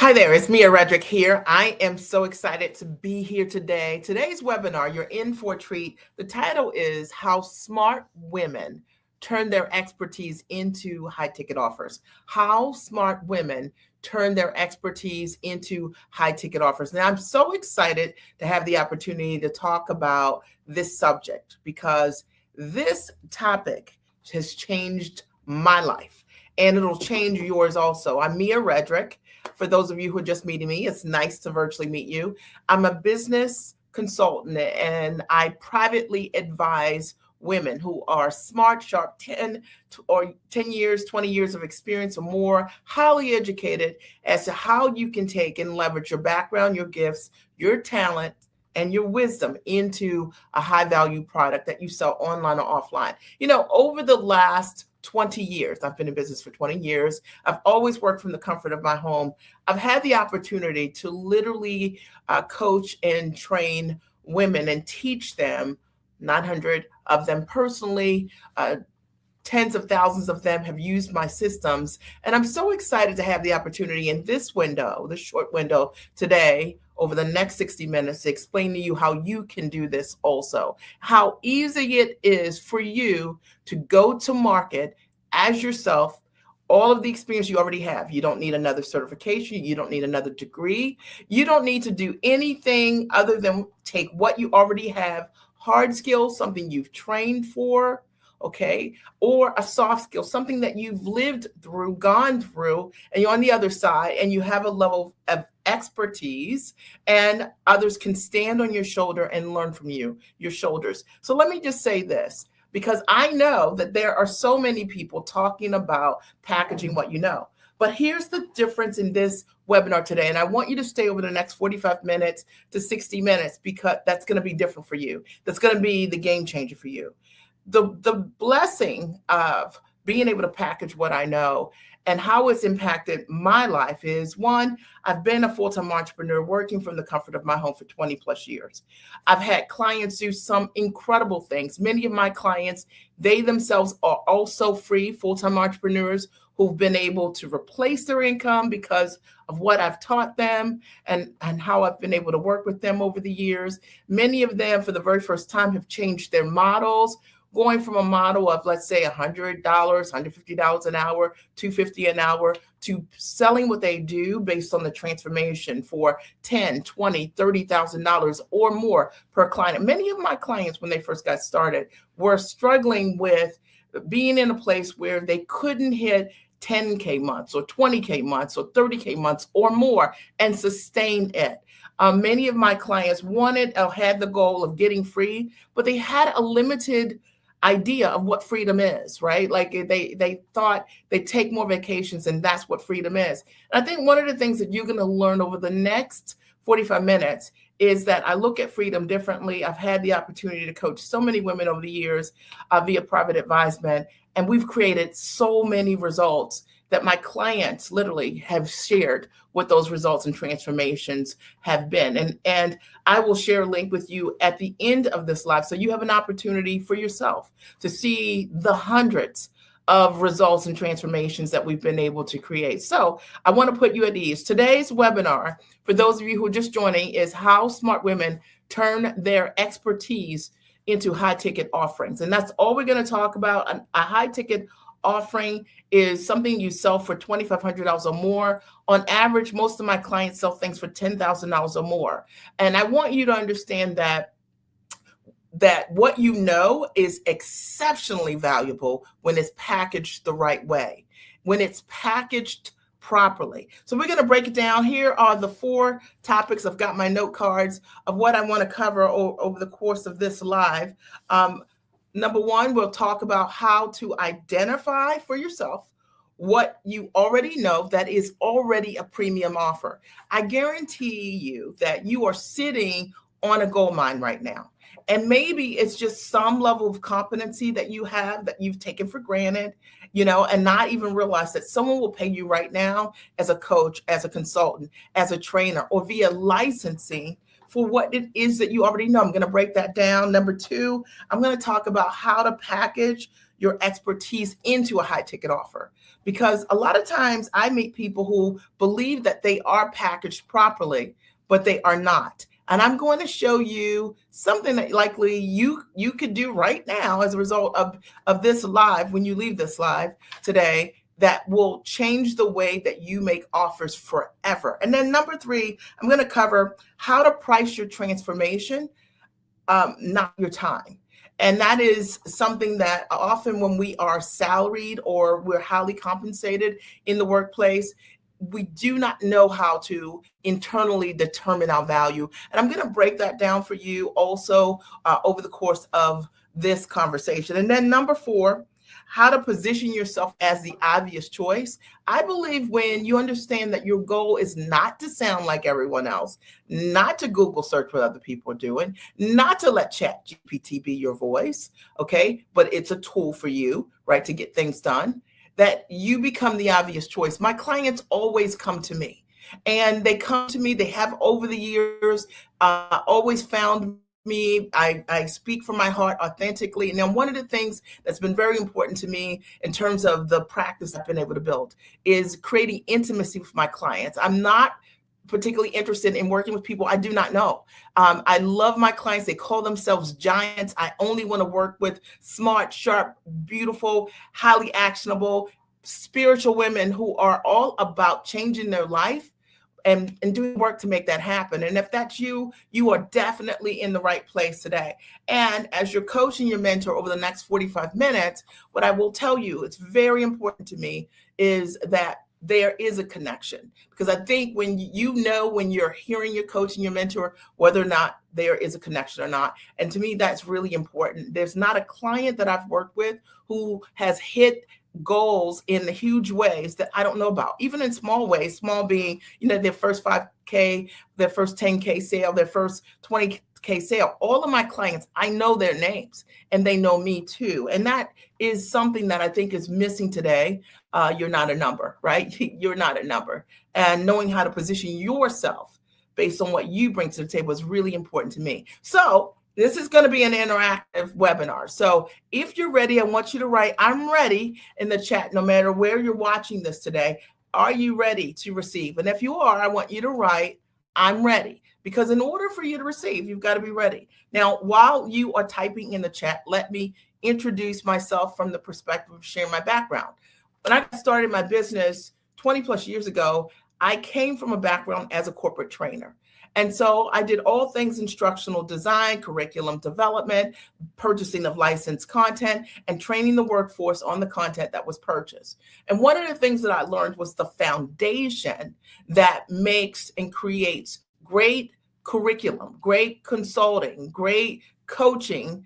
Hi there, it's Mia Redrick here. I am so excited to be here today. Today's webinar, you're in for a treat. The title is How Smart Women Turn Their Expertise into High Ticket Offers. How smart women turn their expertise into high ticket offers. Now, I'm so excited to have the opportunity to talk about this subject because this topic has changed my life and it'll change yours also. I'm Mia Redrick. For those of you who are just meeting me, it's nice to virtually meet you. I'm a business consultant and I privately advise women who are smart, sharp, 10 years, 20 years of experience or more, highly educated as to how you can take and leverage your background, your gifts, your talent, and your wisdom into a high value product that you sell online or offline. You know, over the last 20 years, I've been in business for 20 years. I've always worked from the comfort of my home. I've had the opportunity to literally coach and train women and teach them, 900 of them personally, tens of thousands of them have used my systems. And I'm so excited to have the opportunity in this window, the short window today, over the next 60 minutes to explain to you how you can do this also. How easy it is for you to go to market as yourself, all of the experience you already have. You don't need another certification. You don't need another degree. You don't need to do anything other than take what you already have, hard skills, something you've trained for, okay, or a soft skill, something that you've lived through, gone through, and you're on the other side and you have a level of expertise and others can stand on your shoulder and learn from you, your shoulders. So let me just say this, because I know that there are so many people talking about packaging what you know. But here's the difference in this webinar today. And I want you to stay over the next 45 minutes to 60 minutes because that's going to be different for you. That's going to be the game changer for you. The blessing of being able to package what I know and how it's impacted my life is, one, I've been a full-time entrepreneur working from the comfort of my home for 20 plus years. I've had clients do some incredible things. Many of my clients, they themselves are also free full-time entrepreneurs who've been able to replace their income because of what I've taught them and how I've been able to work with them over the years. Many of them, for the very first time, have changed their models, going from a model of, let's say, $100, $150 an hour, $250 an hour, to selling what they do based on the transformation for $10,000, $20,000, $30,000 or more per client. Many of my clients, when they first got started, were struggling with being in a place where they couldn't hit 10K months or 20K months or 30K months or more and sustain it. Many of my clients wanted or had the goal of getting free, but they had a limited idea of what freedom is, right? Like they thought they'd take more vacations and that's what freedom is. And I think one of the things that you're going to learn over the next 45 minutes is that I look at freedom differently. I've had the opportunity to coach so many women over the years via private advisement, and we've created so many results that my clients literally have shared what those results and transformations have been. And I will share a link with you at the end of this live so you have an opportunity for yourself to see the hundreds of results and transformations that we've been able to create. So I want to put you at ease. Today's webinar, for those of you who are just joining, is how smart women turn their expertise into high ticket offerings. And that's all we're going to talk about. A high ticket offering is something you sell for $2,500 or more. On average, most of my clients sell things for $10,000 or more. And I want you to understand that what you know is exceptionally valuable when it's packaged the right way, when it's packaged properly. So we're going to break it down. Here are the 4 topics. I've got my note cards of what I want to cover over the course of this live. Number 1, we'll talk about how to identify for yourself what you already know that is already a premium offer. I guarantee you that you are sitting on a gold mine right now. And maybe it's just some level of competency that you have that you've taken for granted, you know, and not even realize that someone will pay you right now as a coach, as a consultant, as a trainer, or via licensing for what it is that you already know. I'm going to break that down. Number 2, I'm going to talk about how to package your expertise into a high ticket offer. Because a lot of times I meet people who believe that they are packaged properly, but they are not. And I'm going to show you something that likely you could do right now as a result of this live, when you leave this live today, that will change the way that you make offers forever. And then number 3, I'm going to cover how to price your transformation, not your time. And that is something that often when we are salaried or we're highly compensated in the workplace, we do not know how to internally determine our value. And I'm going to break that down for you also over the course of this conversation. And then number 4, how to position yourself as the obvious choice. I believe when you understand that your goal is not to sound like everyone else, not to Google search what other people are doing, not to let Chat GPT be your voice, okay, but it's a tool for you, right, to get things done, that you become the obvious choice. My clients always come to me, and they come to me, they have over the years, always found me. I speak from my heart authentically. And then one of the things that's been very important to me in terms of the practice I've been able to build is creating intimacy with my clients. I'm not particularly interested in working with people I do not know. I love my clients. They call themselves giants. I only want to work with smart, sharp, beautiful, highly actionable, spiritual women who are all about changing their life and doing work to make that happen. And if that's you, you are definitely in the right place today. And as your coach and your mentor over the next 45 minutes, what I will tell you, it's very important to me, is that there is a connection. Because I think when when you're hearing your coach and your mentor, whether or not there is a connection or not. And to me, that's really important. There's not a client that I've worked with who has hit goals in the huge ways that I don't know about, even in small ways, small being, their first 5K, their first 10K sale, their first 20K sale. All of my clients, I know their names and they know me too. And that is something that I think is missing today. You're not a number, right? You're not a number. And knowing how to position yourself based on what you bring to the table is really important to me. So this is going to be an interactive webinar. So if you're ready, I want you to write, "I'm ready," in the chat, no matter where you're watching this today. Are you ready to receive? And if you are, I want you to write, "I'm ready." Because in order for you to receive, you've got to be ready. Now, while you are typing in the chat, let me introduce myself from the perspective of sharing my background. When I started my business 20 plus years ago, I came from a background as a corporate trainer. And so I did all things instructional design, curriculum development, purchasing of licensed content, and training the workforce on the content that was purchased. And one of the things that I learned was the foundation that makes and creates great curriculum, great consulting, great coaching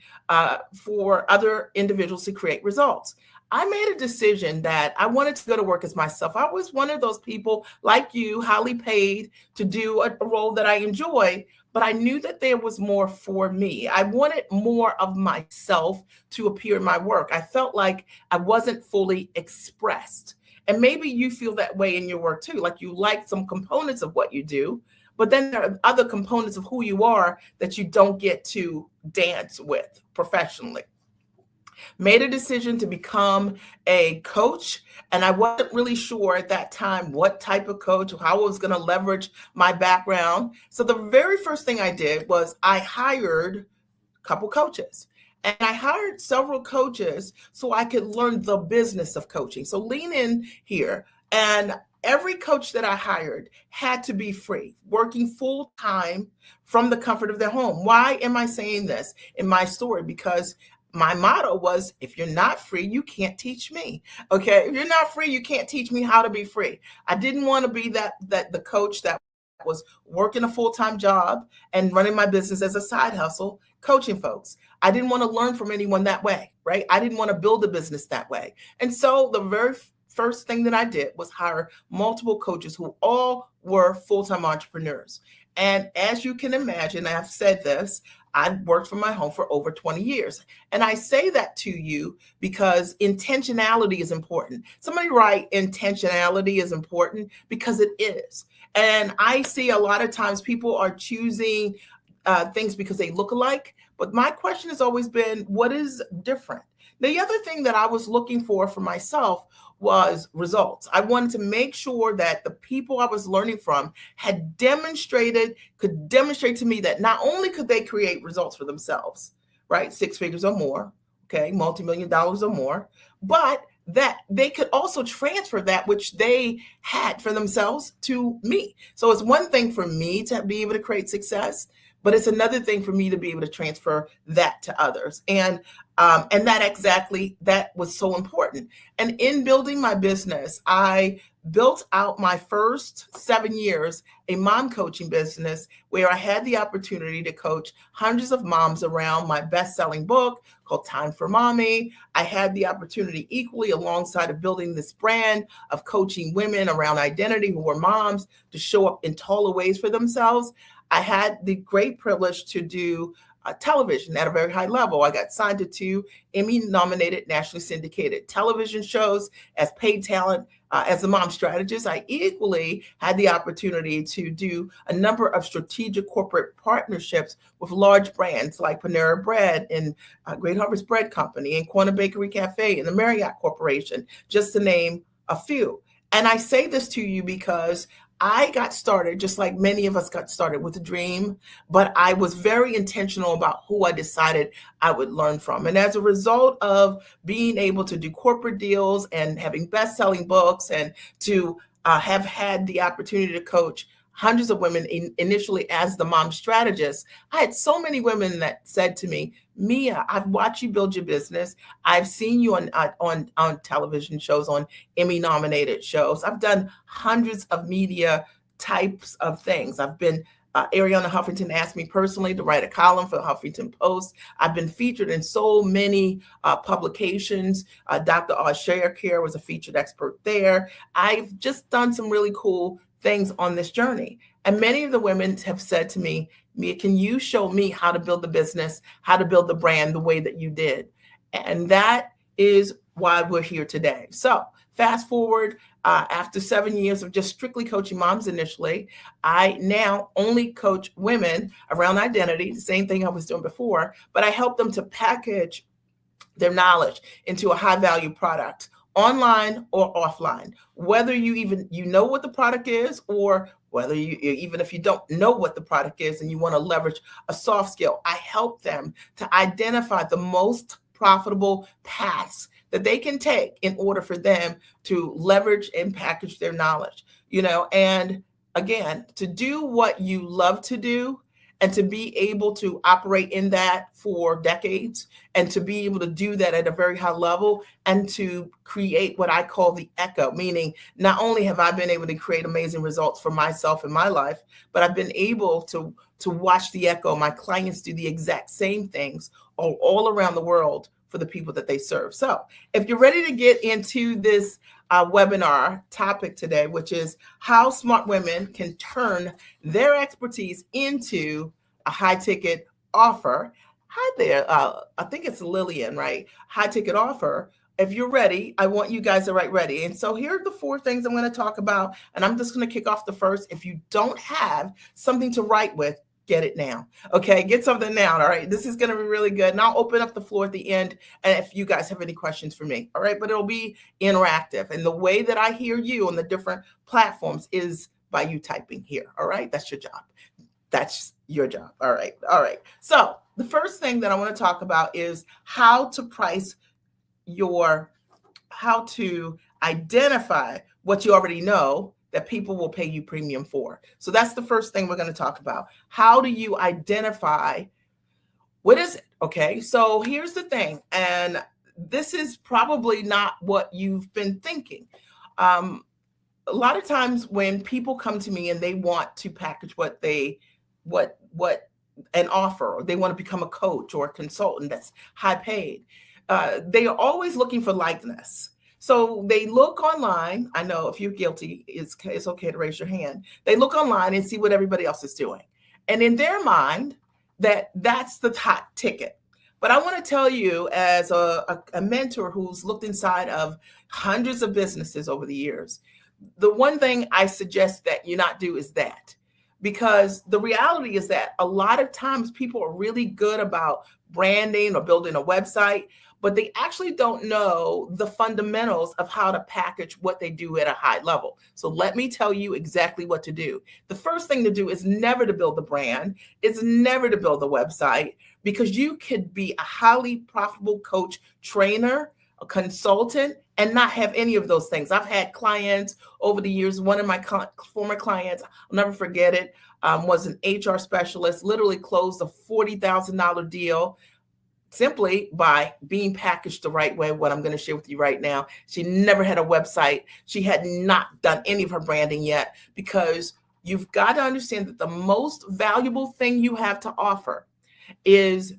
for other individuals to create results. I made a decision that I wanted to go to work as myself. I was one of those people like you, highly paid to do a role that I enjoy, but I knew that there was more for me. I wanted more of myself to appear in my work. I felt like I wasn't fully expressed. And maybe you feel that way in your work too, like you like some components of what you do, but then there are other components of who you are that you don't get to dance with professionally. Made a decision to become a coach, and I wasn't really sure at that time what type of coach or how I was going to leverage my background. So the very first thing I did was I hired a couple coaches. And I hired several coaches so I could learn the business of coaching. So lean in here. And every coach that I hired had to be free, working full time from the comfort of their home. Why am I saying this in my story? Because my motto was, if you're not free, you can't teach me. Okay. If you're not free, you can't teach me how to be free. I didn't want to be that the coach that was working a full-time job and running my business as a side hustle, coaching folks. I didn't want to learn from anyone that way, right? I didn't want to build a business that way. And so the very first thing that I did was hire multiple coaches who all were full-time entrepreneurs. And as you can imagine, I've said this, I've worked from my home for over 20 years. And I say that to you because intentionality is important. Somebody write, intentionality is important, because it is. And I see a lot of times people are choosing things because they look alike. But my question has always been, what is different? The other thing that I was looking for myself was results. I wanted to make sure that the people I was learning from could demonstrate to me that not only could they create results for themselves, right? Six figures or more, okay, multi-million dollars or more, but that they could also transfer that which they had for themselves to me. So it's one thing for me to be able to create success, but it's another thing for me to be able to transfer that to others. And that was so important. And in building my business, I built out my first 7 years a mom coaching business where I had the opportunity to coach hundreds of moms around my best-selling book called Time for Mommy. I had the opportunity equally alongside of building this brand of coaching women around identity who were moms to show up in taller ways for themselves. I had the great privilege to do television at a very high level. I got signed to 2 Emmy-nominated, nationally syndicated television shows as paid talent. As a mom strategist, I equally had the opportunity to do a number of strategic corporate partnerships with large brands like Panera Bread and Great Harvest Bread Company and Corner Bakery Cafe and the Marriott Corporation, just to name a few. And I say this to you because I got started, just like many of us got started, with a dream, but I was very intentional about who I decided I would learn from. And as a result of being able to do corporate deals and having best-selling books and to have had the opportunity to coach hundreds of women initially as the mom strategist, I had so many women that said to me, Mia, I've watched you build your business. I've seen you on television shows, on Emmy-nominated shows. I've done hundreds of media types of things. I've been Ariana Huffington asked me personally to write a column for the Huffington Post. I've been featured in so many publications. Dr. Oz Care was a featured expert there. I've just done some really cool things on this journey. And many of the women have said to me, Mia, can you show me how to build the business, how to build the brand the way that you did? And that is why we're here today. So fast forward, after 7 years of just strictly coaching moms initially, I now only coach women around identity, the same thing I was doing before, but I help them to package their knowledge into a high value product, online or offline, whether you know what the product is, or whether even if you don't know what the product is and you want to leverage a soft skill, I help them to identify the most profitable paths that they can take in order for them to leverage and package their knowledge, and again, to do what you love to do and to be able to operate in that for decades and to be able to do that at a very high level and to create what I call the echo, meaning not only have I been able to create amazing results for myself in my life, but I've been able to watch the echo. My clients do the exact same things all around the world for the people that they serve. So if you're ready to get into this webinar topic today, which is how smart women can turn their expertise into a high ticket offer. Hi there. I think it's Lillian, right? High ticket offer. If you're ready, I want you guys to write ready. And so here are the 4 things I'm going to talk about. And I'm just going to kick off the first. If you don't have something to write with, get it now. Okay, get something now. All right, this is going to be really good. And I'll open up the floor at the end. And if you guys have any questions for me, all right, but it'll be interactive. And the way that I hear you on the different platforms is by you typing here. All right, that's your job. That's your job. All right. All right. So the first thing that I want to talk about is how to identify what you already know that people will pay you premium for. So that's the first thing we're going to talk about. How do you identify what is it? Okay, so here's the thing, and this is probably not what you've been thinking. A lot of times when people come to me and they want to package what an offer, or they want to become a coach or a consultant that's high paid, they are always looking for likeness. So they look online. I know if you're guilty, it's okay to raise your hand. They look online and see what everybody else is doing. And in their mind, that's the hot ticket. But I want to tell you, as a mentor who's looked inside of hundreds of businesses over the years, the one thing I suggest that you not do is that. Because the reality is that a lot of times people are really good about branding or building a website, but they actually don't know the fundamentals of how to package what they do at a high level. So let me tell you exactly what to do. The first thing to do is never to build the brand, it's never to build the website, because you could be a highly profitable coach, trainer, a consultant, and not have any of those things. I've had clients over the years. One of my former clients, I'll never forget it, was an HR specialist, literally closed a $40,000 deal simply by being packaged the right way, what I'm going to share with you right now. She never had a website. She had not done any of her branding yet, because you've got to understand that the most valuable thing you have to offer is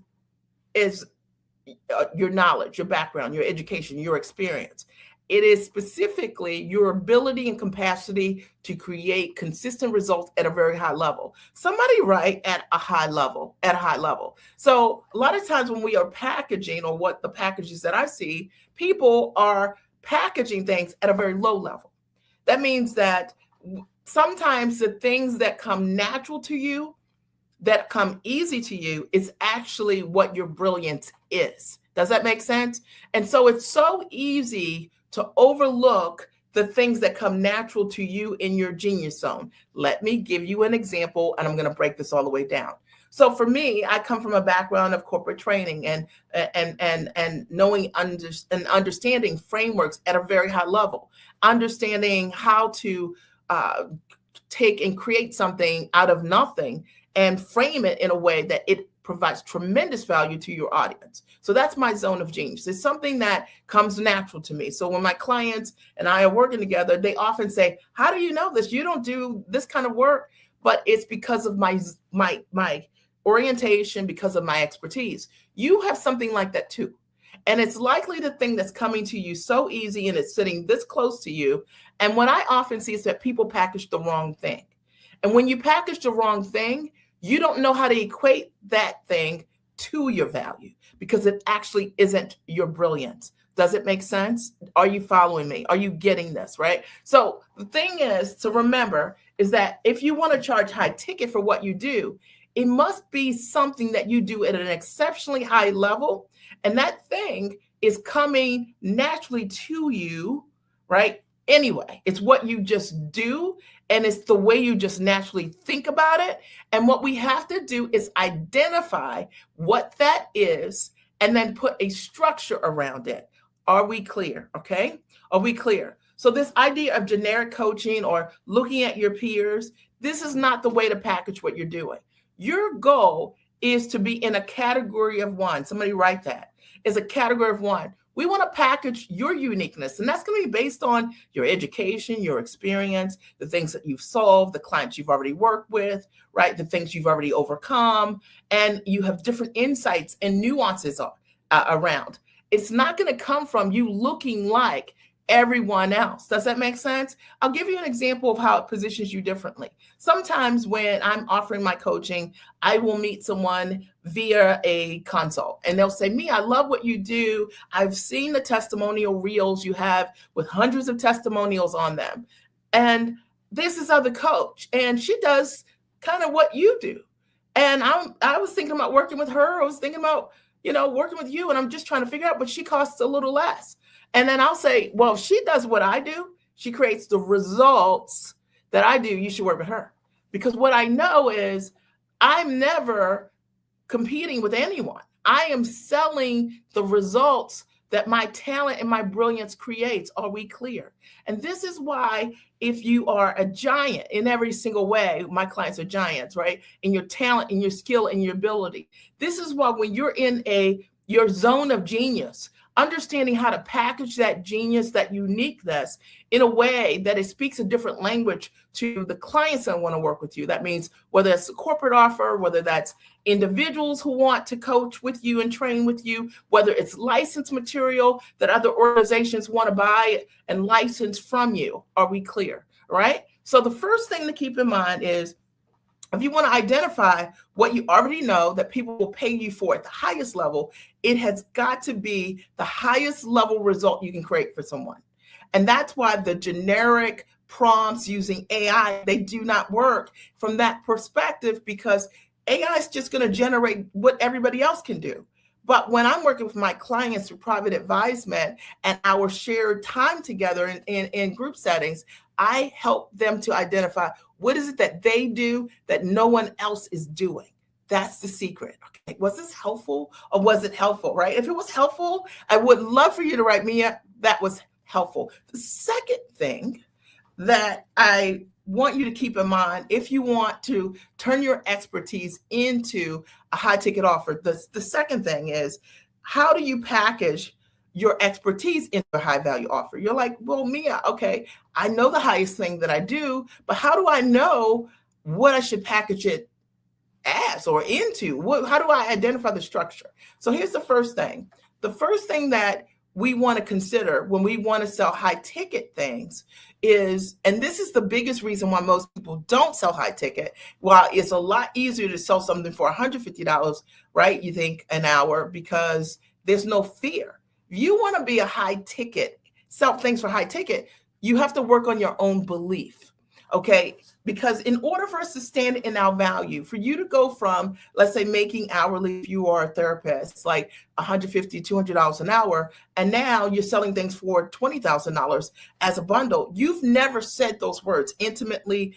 your knowledge, your background, your education, your experience. It is specifically your ability and capacity to create consistent results at a very high level. Somebody write at a high level, at a high level. So a lot of times when we are packaging, or what the packages that I see, people are packaging things at a very low level. That means that sometimes the things that come natural to you, that come easy to you, is actually what your brilliance is. Does that make sense? And so it's so easy to overlook the things that come natural to you in your genius zone. Let me give you an example, and I'm going to break this all the way down. So for me, I come from a background of corporate training and knowing and understanding frameworks at a very high level, understanding how to take and create something out of nothing and frame it in a way that it provides tremendous value to your audience. So that's my zone of genius. It's something that comes natural to me. So when my clients and I are working together, they often say, "How do you know this? You don't do this kind of work." But it's because of my orientation, because of my expertise. You have something like that too. And it's likely the thing that's coming to you so easy, and it's sitting this close to you. And what I often see is that people package the wrong thing. And when you package the wrong thing, you don't know how to equate that thing to your value, because it actually isn't your brilliance. Does it make sense? Are you following me? Are you getting this, right? So the thing is to remember is that if you want to charge high ticket for what you do, it must be something that you do at an exceptionally high level. And that thing is coming naturally to you, right? Anyway, it's what you just do, and it's the way you just naturally think about it. And what we have to do is identify what that is and then put a structure around it. Are we clear? Okay. Are we clear? So this idea of generic coaching or looking at your peers, this is not the way to package what you're doing. Your goal is to be in a category of one. Somebody write that. Is a category of one. We want to package your uniqueness, and that's going to be based on your education, your experience, the things that you've solved, the clients you've already worked with, right? The things you've already overcome, and you have different insights and nuances around. It's not going to come from you looking like everyone else. Does that make sense? I'll give you an example of how it positions you differently. Sometimes when I'm offering my coaching, I will meet someone via a consult, and they'll say, "Me, I love what you do. I've seen the testimonial reels you have with hundreds of testimonials on them. And this is other coach, and she does kind of what you do. And I was thinking about working with her. I was thinking about, working with you, and I'm just trying to figure out, but she costs a little less." And then I'll say, "Well, if she does what I do, she creates the results that I do, you should work with her." Because what I know is I'm never competing with anyone. I am selling the results that my talent and my brilliance creates. Are we clear? And this is why, if you are a giant in every single way, my clients are giants, right? In your talent, in your skill, and your ability. This is why when you're in your zone of genius, understanding how to package that genius, that uniqueness in a way that it speaks a different language to the clients that want to work with you. That means whether it's a corporate offer, whether that's individuals who want to coach with you and train with you, whether it's licensed material that other organizations want to buy and license from you. Are we clear? Right? So the first thing to keep in mind is, if you want to identify what you already know that people will pay you for at the highest level, it has got to be the highest level result you can create for someone. And that's why the generic prompts using AI, they do not work from that perspective, because AI is just going to generate what everybody else can do. But when I'm working with my clients through private advisement and our shared time together in group settings, I help them to identify what is it that they do that no one else is doing. That's the secret. Okay, was this helpful or was it helpful, right? If it was helpful, I would love for you to write me up. That was helpful. The second thing that I want you to keep in mind, if you want to turn your expertise into a high ticket offer, the second thing is, how do you package your expertise into a high value offer? You're like, well, Mia, okay, I know the highest thing that I do, but how do I know what I should package it as or into? How do I identify the structure? So here's the first thing. The first thing that we want to consider when we want to sell high ticket things is, and this is the biggest reason why most people don't sell high ticket, while it's a lot easier to sell something for $150, right? You think an hour, because there's no fear. If you want to be a high ticket, sell things for high ticket, you have to work on your own belief. Okay, because in order for us to stand in our value, for you to go from, let's say, making hourly, if you are a therapist, like $150, $200 an hour, and now you're selling things for $20,000 as a bundle, you've never said those words intimately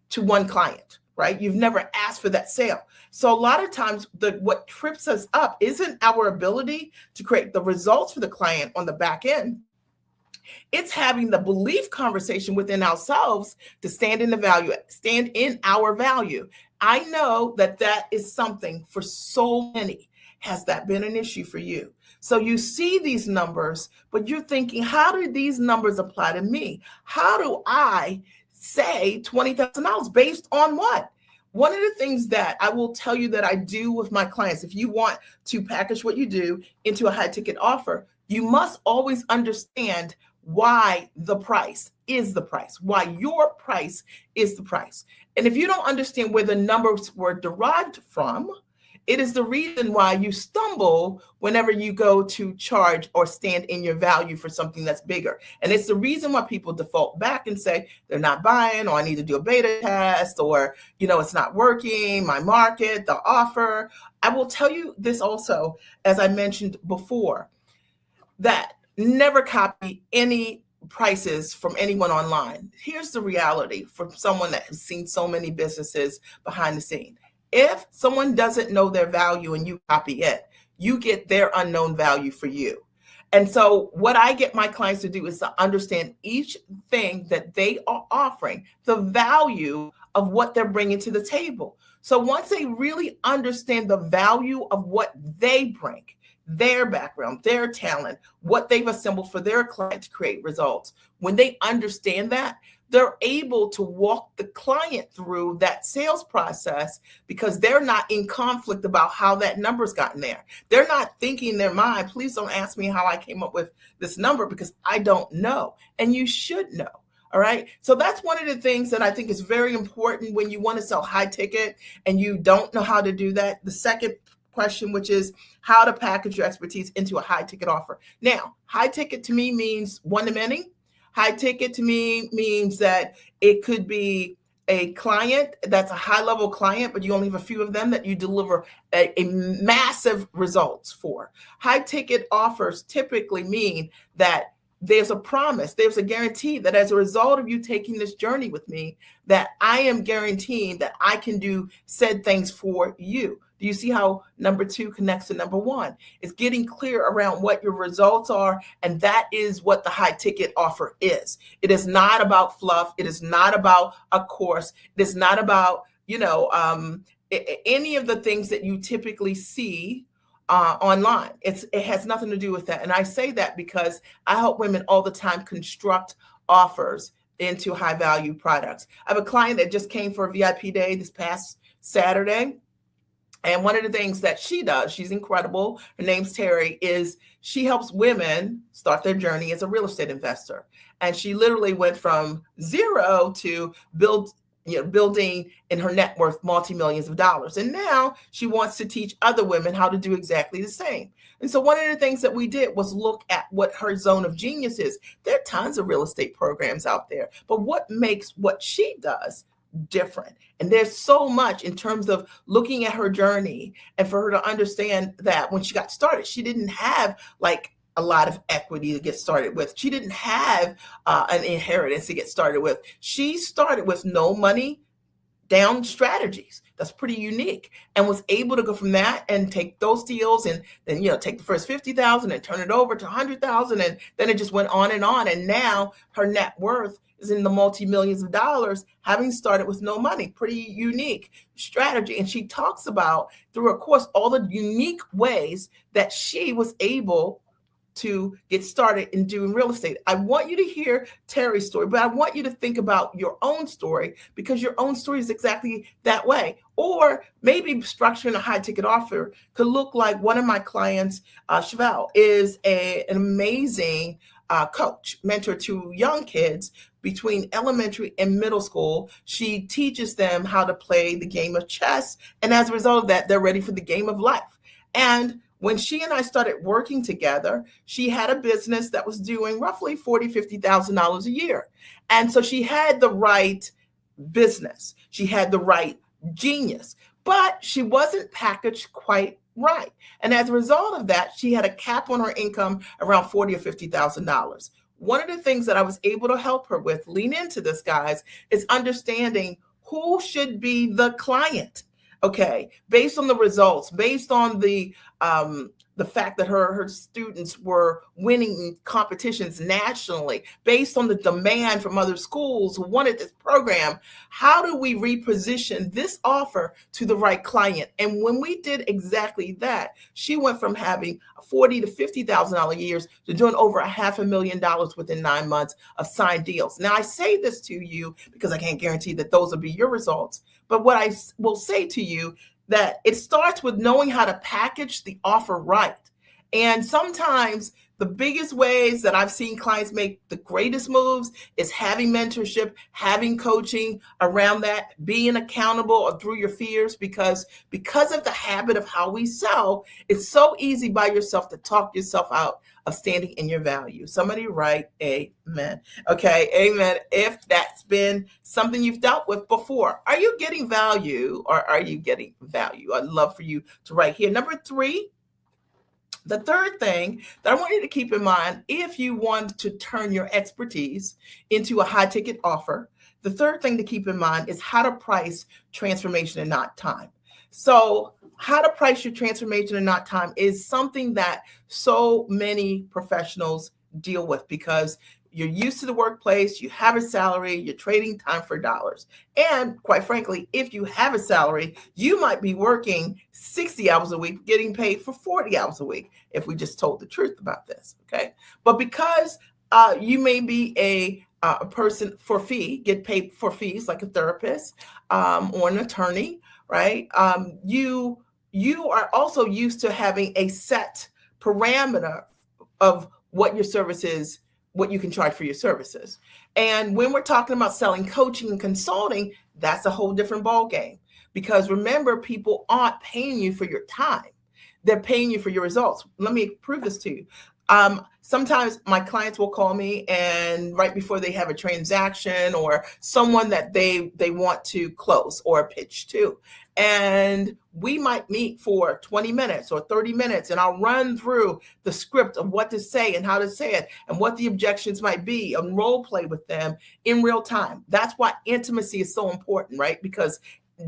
to one client, right? You've never asked for that sale. So a lot of times what trips us up isn't our ability to create the results for the client on the back end. It's having the belief conversation within ourselves to stand in our value. I know that is something for so many. Has that been an issue for you? So you see these numbers, but you're thinking, how do these numbers apply to me? How do I say $20,000 based on what? One of the things that I will tell you that I do with my clients, if you want to package what you do into a high ticket offer, you must always understand why the price is the price, why your price is the price. And if you don't understand where the numbers were derived from, it is the reason why you stumble whenever you go to charge or stand in your value for something that's bigger. And it's the reason why people default back and say they're not buying, or I need to do a beta test, or, it's not working, my market, the offer. I will tell you this also, as I mentioned before, that never copy any prices from anyone online. Here's the reality for someone that has seen so many businesses behind the scene. If someone doesn't know their value and you copy it, you get their unknown value for you. And so what I get my clients to do is to understand each thing that they are offering, the value of what they're bringing to the table. So once they really understand the value of what they bring, their background, their talent, what they've assembled for their client to create results. When they understand that, they're able to walk the client through that sales process because they're not in conflict about how that number's gotten there. They're not thinking in their mind, please don't ask me how I came up with this number because I don't know. And you should know. All right. So that's one of the things that I think is very important when you want to sell high ticket and you don't know how to do that. The second question, which is how to package your expertise into a high ticket offer. Now, high ticket to me means one to many. High ticket to me means that it could be a client that's a high level client, but you only have a few of them that you deliver a massive results for. High ticket offers typically mean that there's a promise, there's a guarantee that as a result of you taking this journey with me, that I am guaranteeing that I can do said things for you. Do you see how number 2 connects to number 1? It's getting clear around what your results are, and that is what the high ticket offer is. It is not about fluff. It is not about a course. It is not about, any of the things that you typically see online. It has nothing to do with that. And I say that because I help women all the time construct offers into high value products. I have a client that just came for a VIP day this past Saturday. And one of the things that she does, she's incredible, her name's Terry, is she helps women start their journey as a real estate investor. And she literally went from zero to building in her net worth multi-millions of dollars. And now she wants to teach other women how to do exactly the same. And so one of the things that we did was look at what her zone of genius is. There are tons of real estate programs out there, but what makes what she does different. And there's so much in terms of looking at her journey and for her to understand that when she got started, she didn't have like a lot of equity to get started with. She didn't have an inheritance to get started with. She started with no money down strategies. That's pretty unique, and was able to go from that and take those deals and then, take the first 50,000 and turn it over to 100,000. And then it just went on. And now her net worth is in the multi-millions of dollars, having started with no money. Pretty unique strategy. And she talks about through her course, all the unique ways that she was able to get started in doing real estate. I want you to hear Terry's story, but I want you to think about your own story, because your own story is exactly that way. Or maybe structuring a high ticket offer could look like one of my clients, Chevelle, is an amazing coach, mentor to young kids between elementary and middle school. She teaches them how to play the game of chess. And as a result of that, they're ready for the game of life. And when she and I started working together, she had a business that was doing roughly $40,000, $50,000 a year. And so she had the right business. She had the right genius, but she wasn't packaged quite right. And as a result of that, she had a cap on her income around $40,000 or $50,000. One of the things that I was able to help her with, lean into this, guys, is understanding who should be the client. Okay, based on the results, based on the fact that her students were winning competitions nationally, based on the demand from other schools who wanted this program, how do we reposition this offer to the right client? And when we did exactly that, she went from having $40,000 to $50,000 years to doing over $500,000 within 9 months of signed deals. Now, I say this to you because I can't guarantee that those will be your results. But what I will say to you, that it starts with knowing how to package the offer right. And sometimes the biggest ways that I've seen clients make the greatest moves is having mentorship, having coaching around that, being accountable or through your fears, because of the habit of how we sell, it's so easy by yourself to talk yourself out of standing in your value. Somebody write amen. Okay, amen. If that's been something you've dealt with before, are you getting value or are you getting value? I'd love for you to write here. Number 3, the third thing that I want you to keep in mind, if you want to turn your expertise into a high ticket offer, the third thing to keep in mind is how to price transformation and not time. So how to price your transformation and not time is something that so many professionals deal with, because you're used to the workplace, you have a salary, you're trading time for dollars. And quite frankly, if you have a salary, you might be working 60 hours a week, getting paid for 40 hours a week, if we just told the truth about this, okay? But because you may be a person for fee, get paid for fees like a therapist or an attorney, right? You are also used to having a set parameter of what your service is, what you can charge for your services. And when we're talking about selling coaching and consulting, that's a whole different ballgame. Because remember, people aren't paying you for your time. They're paying you for your results. Let me prove this to you. Sometimes my clients will call me, and right before they have a transaction or someone that they want to close or pitch to, and we might meet for 20 minutes or 30 minutes, and I'll run through the script of what to say and how to say it and what the objections might be, and role play with them in real time. That's why intimacy is so important, right? Because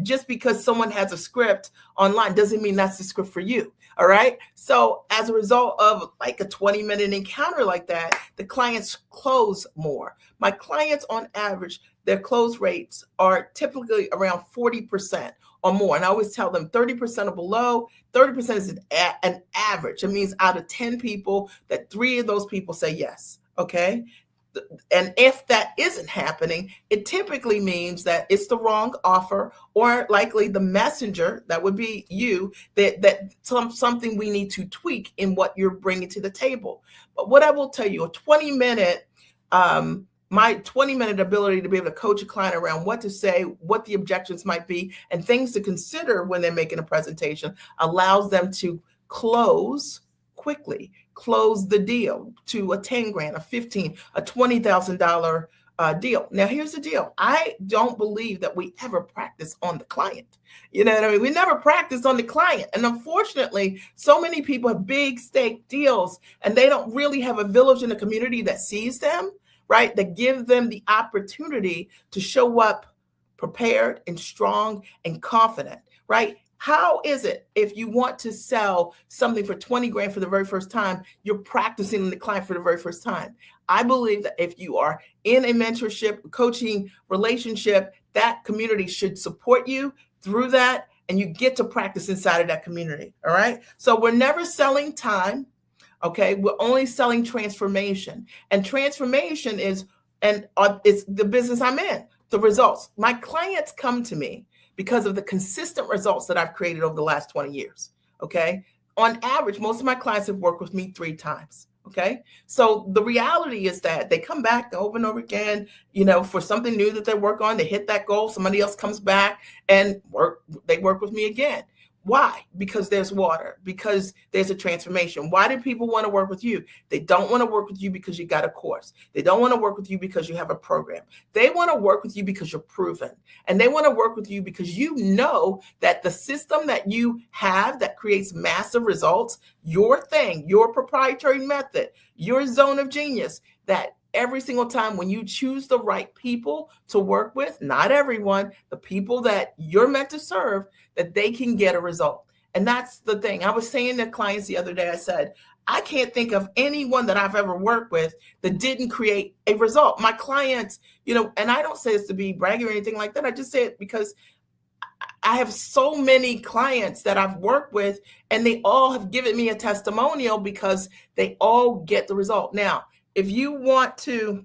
just because someone has a script online doesn't mean that's the script for you. All right. So as a result of like a 20-minute encounter like that, the clients close more. My clients on average, their close rates are typically around 40% or more. And I always tell them 30% or below. 30% is an average. It means out of 10 people, that 3 of those people say yes. Okay. And if that isn't happening, it typically means that it's the wrong offer, or likely the messenger, that would be you, that something we need to tweak in what you're bringing to the table. But what I will tell you, my 20-minute ability to be able to coach a client around what to say, what the objections might be, and things to consider when they're making a presentation allows them to close quickly, close the deal to a 10 grand, a 15, a $20,000 deal. Now, here's the deal. I don't believe that we ever practice on the client. You know what I mean? We never practice on the client. And unfortunately, so many people have big stake deals and they don't really have a village in the community that sees them, right? That give them the opportunity to show up prepared and strong and confident, right? How is it if you want to sell something for 20 grand for the very first time, you're practicing the client for the very first time? I believe that if you are in a mentorship, coaching relationship, that community should support you through that, and you get to practice inside of that community. All right. So we're never selling time. Okay. We're only selling transformation. And transformation is, and it's the business I'm in, the results. My clients come to me because of the consistent results that I've created over the last 20 years. Okay. On average, most of my clients have worked with me 3 times. Okay. So the reality is that they come back over and over again, for something new that they work on. They hit that goal. Somebody else comes back and they work with me again. Why? Because there's water, because there's a transformation. Why do people want to work with you? They don't want to work with you because you got a course. They don't want to work with you because you have a program. They want to work with you because you're proven. And they want to work with you because you know that the system that you have that creates massive results, your thing, your proprietary method, your zone of genius, that every single time when you choose the right people to work with, not everyone, the people that you're meant to serve, that they can get a result. And that's the thing. I was saying to clients the other day, I said, I can't think of anyone that I've ever worked with that didn't create a result. My clients, and I don't say this to be bragging or anything like that. I just say it because I have so many clients that I've worked with, and they all have given me a testimonial because they all get the result. Now, if you want to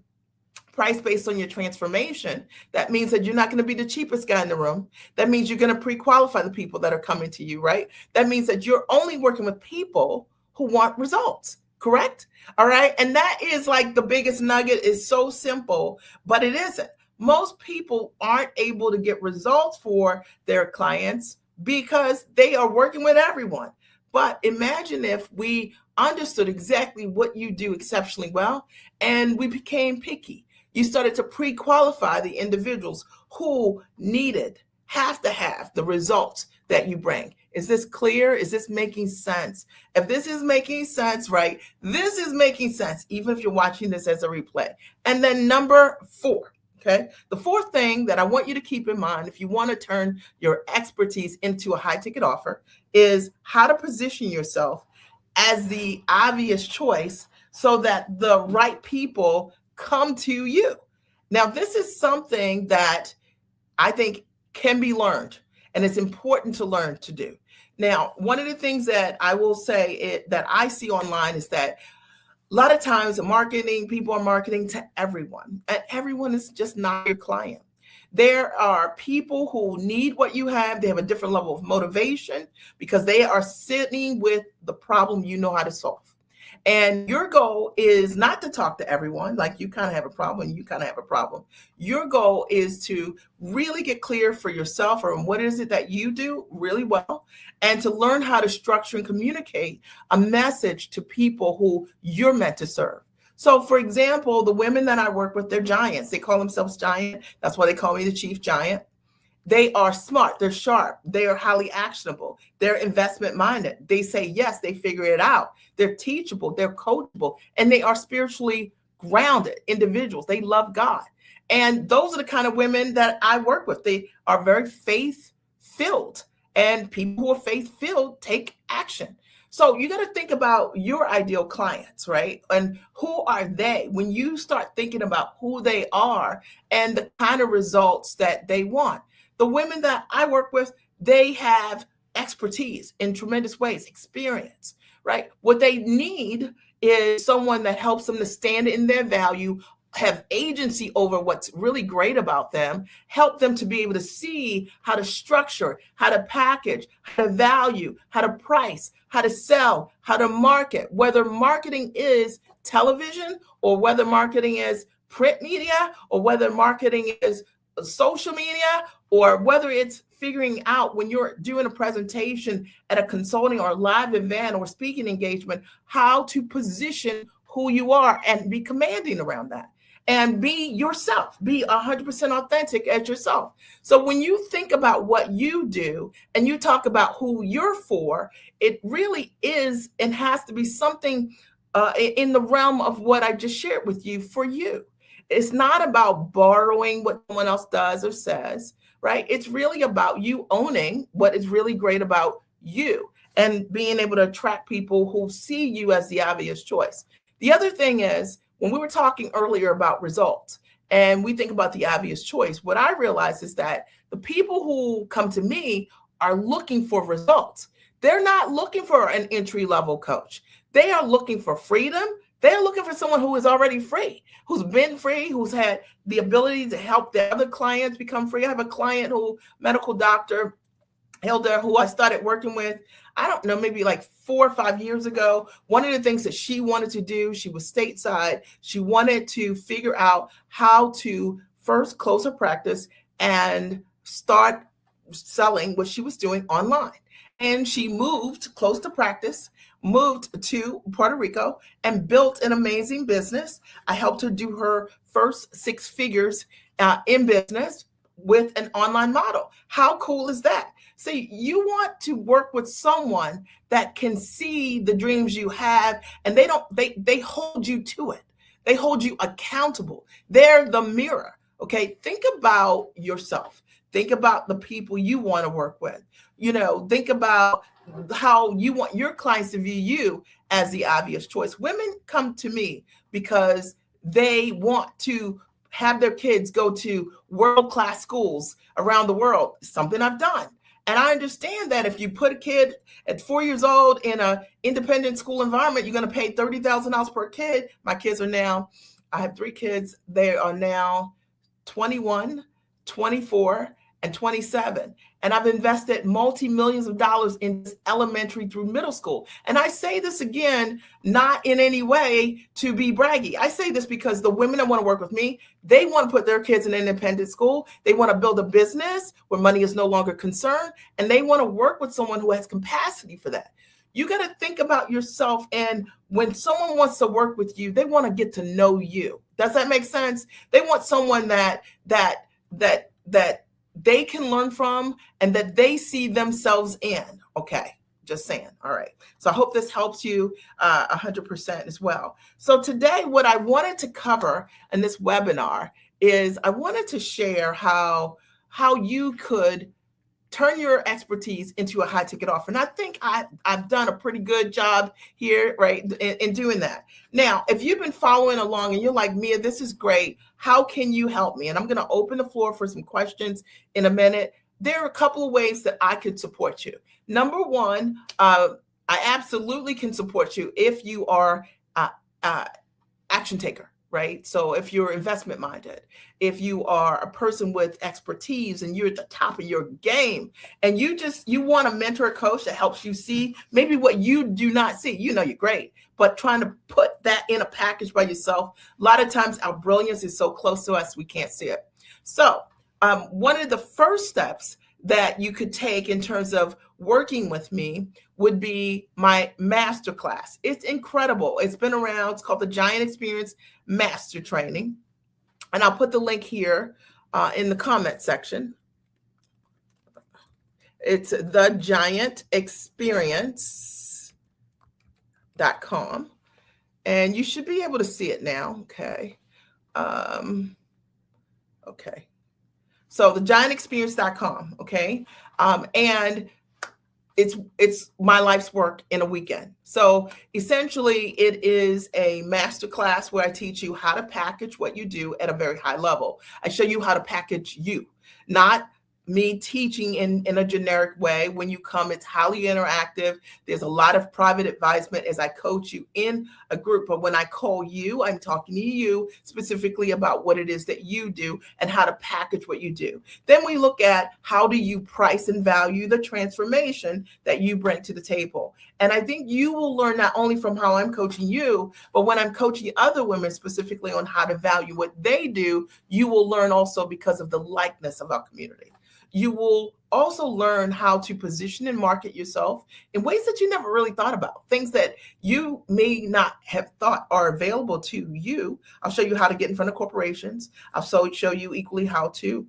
price based on your transformation, that means that you're not going to be the cheapest guy in the room. That means you're going to pre-qualify the people that are coming to you, right? That means that you're only working with people who want results, correct? All right. And that is like the biggest nugget. Is so simple, but it isn't. Most people aren't able to get results for their clients because they are working with everyone. But imagine if we understood exactly what you do exceptionally well, and we became picky. You started to pre-qualify the individuals who have to have the results that you bring. Is this clear? Is this making sense? If this is making sense, right, this is making sense, even if you're watching this as a replay. And then number 4, okay, the 4th thing that I want you to keep in mind if you want to turn your expertise into a high ticket offer is how to position yourself as the obvious choice so that the right people come to you. Now, this is something that I think can be learned, and it's important to learn to do. Now, one of the things that I will say that I see online is that a lot of times people are marketing to everyone, and everyone is just not your client. There are people who need what you have. They have a different level of motivation because they are sitting with the problem you know how to solve. And your goal is not to talk to everyone, like you kind of have a problem, you kind of have a problem. Your goal is to really get clear for yourself on what is it that you do really well, and to learn how to structure and communicate a message to people who you're meant to serve. So, for example, the women that I work with, they're giants. They call themselves giant. That's why they call me the Chief Giant. They are smart. They're sharp. They are highly actionable. They're investment minded. They say yes. They figure it out. They're teachable. They're coachable. And they are spiritually grounded individuals. They love God. And those are the kind of women that I work with. They are very faith filled. And people who are faith filled take action. So you got to think about your ideal clients, right? And who are they? When you start thinking about who they are and the kind of results that they want. The women that I work with, they have expertise in tremendous ways, experience, right? What they need is someone that helps them to stand in their value, have agency over what's really great about them, help them to be able to see how to structure, how to package, how to value, how to price, how to sell, how to market, whether marketing is television or whether marketing is print media or whether marketing is social media or whether it's figuring out when you're doing a presentation at a consulting or live event or speaking engagement, how to position who you are and be commanding around that. and be yourself. Be 100% authentic as yourself. So when you think about what you do and you talk about who you're for, it really is and has to be something in the realm of what I just shared with you for you. It's not about borrowing what someone else does or says, right? It's really about you owning what is really great about you and being able to attract people who see you as the obvious choice. The other thing is, when we were talking earlier about results and we think about the obvious choice, what I realize is that the people who come to me are looking for results. They're not looking for an entry level coach. They are looking for freedom. They're looking for someone who is already free, who's been free, who's had the ability to help their other clients become free. I have a client medical doctor, Hilda, who I started working with, I don't know, maybe like 4 or 5 years ago. One of the things that she wanted to do, she was stateside. She wanted to figure out how to first close her practice and start selling what she was doing online. And she moved close to practice, moved to Puerto Rico, and built an amazing business. I helped her do her first 6 figures in business with an online model. How cool is that? See, you want to work with someone that can see the dreams you have, and they hold you to it. They hold you accountable. They're the mirror. Okay. Think about yourself. Think about the people you want to work with. Think about how you want your clients to view you as the obvious choice. Women come to me because they want to have their kids go to world-class schools around the world, something I've done. And I understand that if you put a kid at 4 years old in an independent school environment, you're going to pay $30,000 per kid. My kids are now, I have 3 kids. They are now 21, 24, and 27. And I've invested multi-millions of dollars in elementary through middle school. And I say this again, not in any way to be braggy. I say this because the women that want to work with me, they want to put their kids in an independent school. They want to build a business where money is no longer concerned. And they want to work with someone who has capacity for that. You got to think about yourself. And when someone wants to work with you, they want to get to know you. Does that make sense? They want someone that they can learn from and that they see themselves in. Okay, just saying. All right. So I hope this helps you 100% as well. So today, what I wanted to cover in this webinar is I wanted to share how you could turn your expertise into a high ticket offer. And I think I've done a pretty good job here, right, in doing that. Now, if you've been following along and you're like, Mia, this is great, how can you help me? And I'm going to open the floor for some questions in a minute. There are a couple of ways that I could support you. Number one, I absolutely can support you if you are action taker. Right? So if you're investment minded, if you are a person with expertise and you're at the top of your game and you want a mentor or coach that helps you see maybe what you do not see, you're great, but trying to put that in a package by yourself, a lot of times our brilliance is so close to us, we can't see it. So one of the first steps that you could take in terms of working with me would be my masterclass. It's incredible. It's been around. It's called the Giant Experience Master Training. And I'll put the link here in the comment section. It's thegiantexperience.com. And you should be able to see it now. Okay. Okay. So thegiantexperience.com. Okay. And it's my life's work in a weekend. So essentially it is a masterclass where I teach you how to package what you do at a very high level. I show you how to package you, not me teaching in a generic way. When you come, it's highly interactive. There's a lot of private advisement as I coach you in a group. But when I call you, I'm talking to you specifically about what it is that you do and how to package what you do. Then we look at how do you price and value the transformation that you bring to the table. And I think you will learn not only from how I'm coaching you, but when I'm coaching other women specifically on how to value what they do, you will learn also because of the likeness of our community. You will also learn how to position and market yourself in ways that you never really thought about, things that you may not have thought are available to you. I'll show you how to get in front of corporations. I'll show you equally how to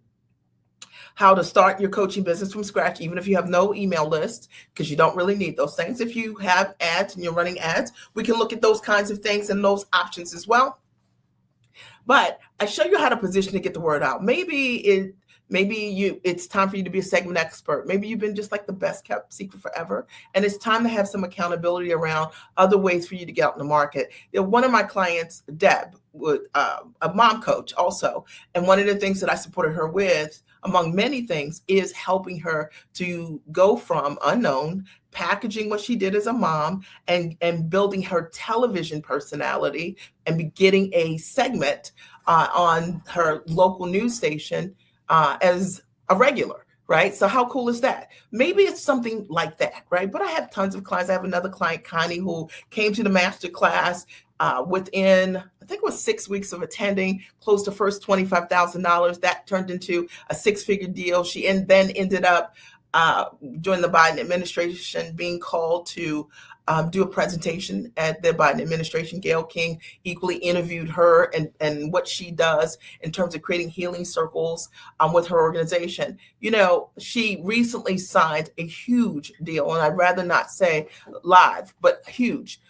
start your coaching business from scratch, even if you have no email list, because you don't really need those things. If you have ads and you're running ads, we can look at those kinds of things and those options as well. But I show you how to position to get the word out. Maybe it's time for you to be a segment expert. Maybe you've been just like the best kept secret forever, and it's time to have some accountability around other ways for you to get out in the market. One of my clients, Deb, a mom coach also, and one of the things that I supported her with, among many things, is helping her to go from unknown, packaging what she did as a mom, and building her television personality, and be getting a segment on her local news station as a regular, right? So how cool is that? Maybe it's something like that, right? But I have tons of clients. I have another client, Connie, who came to the master class within, I think it was 6 weeks of attending, closed the first $25,000. That turned into a six-figure deal. She then ended up during the Biden administration being called to do a presentation at the Biden administration. Gayle King equally interviewed her and what she does in terms of creating healing circles with her organization. You know, she recently signed a huge deal, and I'd rather not say live, but huge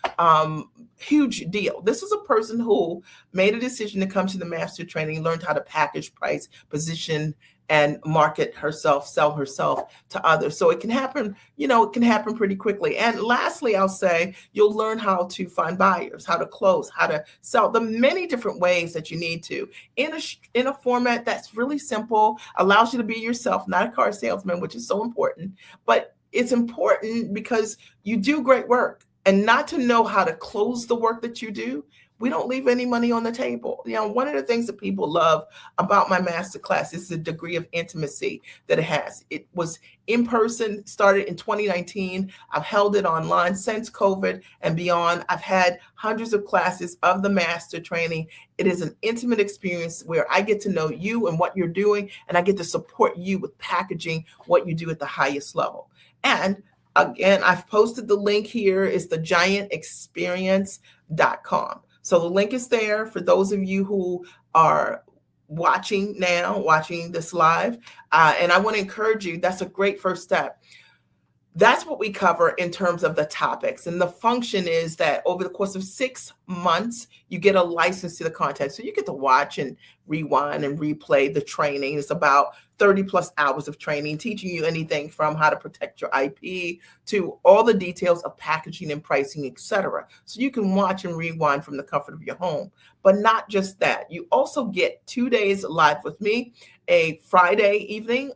deal. This is a person who made a decision to come to the master training, learned how to package, price, position, and market herself, sell herself to others. So it can happen, it can happen pretty quickly. And lastly, I'll say you'll learn how to find buyers, how to close, how to sell, the many different ways that you need to in a format that's really simple, allows you to be yourself, not a car salesman, which is so important. But it's important because you do great work, and not to know how to close the work that you do, we don't leave any money on the table. One of the things that people love about my masterclass is the degree of intimacy that it has. It was in person, started in 2019. I've held it online since COVID and beyond. I've had hundreds of classes of the master training. It is an intimate experience where I get to know you and what you're doing, and I get to support you with packaging what you do at the highest level. And again, I've posted the link here. It's thegiantexperience.com. So the link is there for those of you who are watching this live. And I want to encourage you, that's a great first step. That's what we cover in terms of the topics. And the function is that over the course of 6 months, you get a license to the content. So you get to watch and rewind and replay the training. It's about 30 plus hours of training, teaching you anything from how to protect your IP to all the details of packaging and pricing, etc. So you can watch and rewind from the comfort of your home. But not just that. You also get 2 days live with me, a Friday evening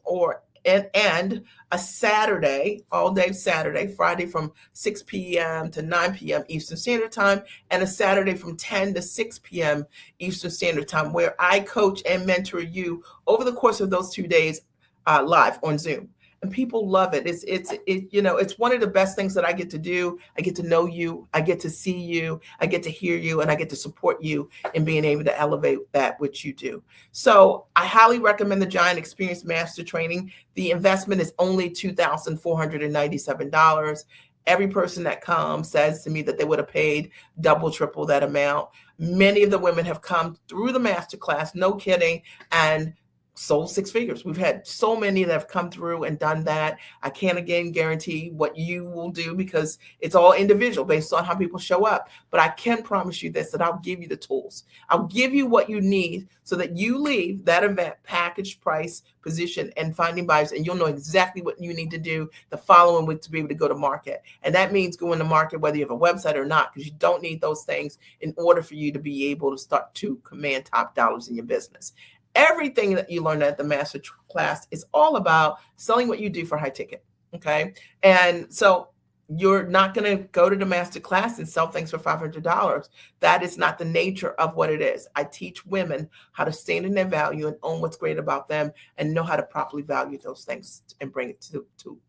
and a Saturday, all day Saturday, Friday from 6 p.m. to 9 p.m. Eastern Standard Time, and a Saturday from 10 to 6 p.m. Eastern Standard Time, where I coach and mentor you over the course of those 2 days live on Zoom. And people love it. It's one of the best things that I get to do. I get to know you, I get to see you, I get to hear you, and I get to support you in being able to elevate that which you do. So I highly recommend the Giant Experience Master Training. The investment is only $2,497. Every person that comes says to me that they would have paid double, triple that amount. Many of the women have come through the masterclass, no kidding, and sold 6 figures. We've had so many that have come through and done that. I can't again guarantee what you will do because it's all individual based on how people show up. But I can promise you this, that I'll give you the tools. I'll give you what you need so that you leave that event packaged, price, position, and finding buyers, and you'll know exactly what you need to do the following week to be able to go to market. And that means going to market whether you have a website or not, because you don't need those things in order for you to be able to start to command top dollars in your business. Everything that you learn at the master class is all about selling what you do for high ticket. Okay. And so you're not going to go to the master class and sell things for $500. That is not the nature of what it is. I teach women how to stand in their value and own what's great about them and know how to properly value those things and bring it to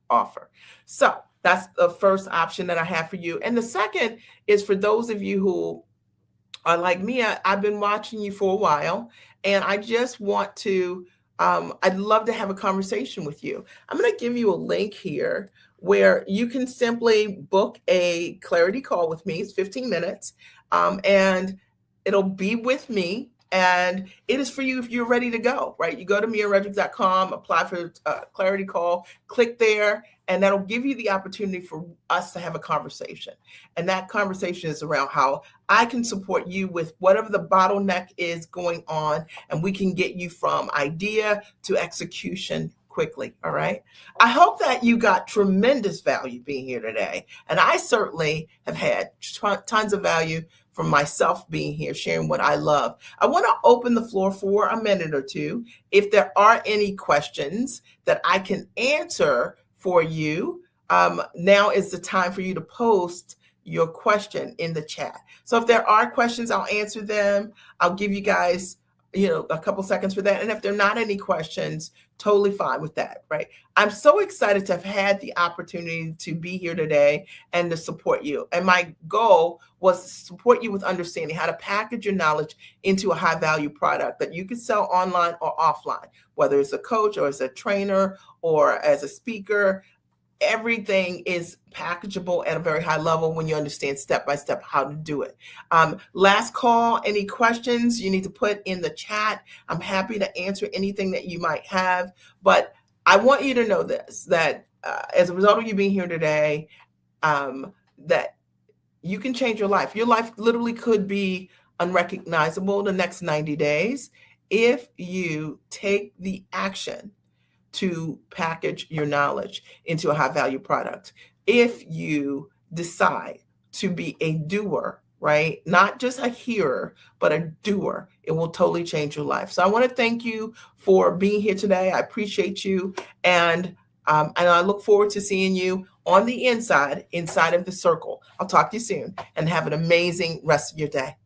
offer. So that's the first option that I have for you. And the second is for those of you who are like me. I've been watching you for a while, and I just want to I'd love to have a conversation with you. I'm going to give you a link here where you can simply book a clarity call with me. It's 15 minutes, and it'll be with me. And it is for you if you're ready to go, right? You go to miaredrick.com, apply for a clarity call, click there, and that'll give you the opportunity for us to have a conversation. And that conversation is around how I can support you with whatever the bottleneck is going on, and we can get you from idea to execution quickly. All right. I hope that you got tremendous value being here today. And I certainly have had tons of value from myself being here, sharing what I love. I want to open the floor for a minute or two. If there are any questions that I can answer for you, now is the time for you to post your question in the chat. So if there are questions, I'll answer them. I'll give you guys, a couple seconds for that. And if there are not any questions, totally fine with that, right? I'm so excited to have had the opportunity to be here today and to support you. And my goal was to support you with understanding how to package your knowledge into a high value product that you can sell online or offline, whether it's a coach or as a trainer or as a speaker. Everything is packageable at a very high level when you understand step by step how to do it. Last call, any questions you need to put in the chat. I'm happy to answer anything that you might have, but I want you to know this, that as a result of you being here today, that you can change your life. Your life literally could be unrecognizable the next 90 days if you take the action to package your knowledge into a high value product. If you decide to be a doer, right? Not just a hearer, but a doer, it will totally change your life. So I want to thank you for being here today. I appreciate you. And I look forward to seeing you on the inside of the circle. I'll talk to you soon and have an amazing rest of your day.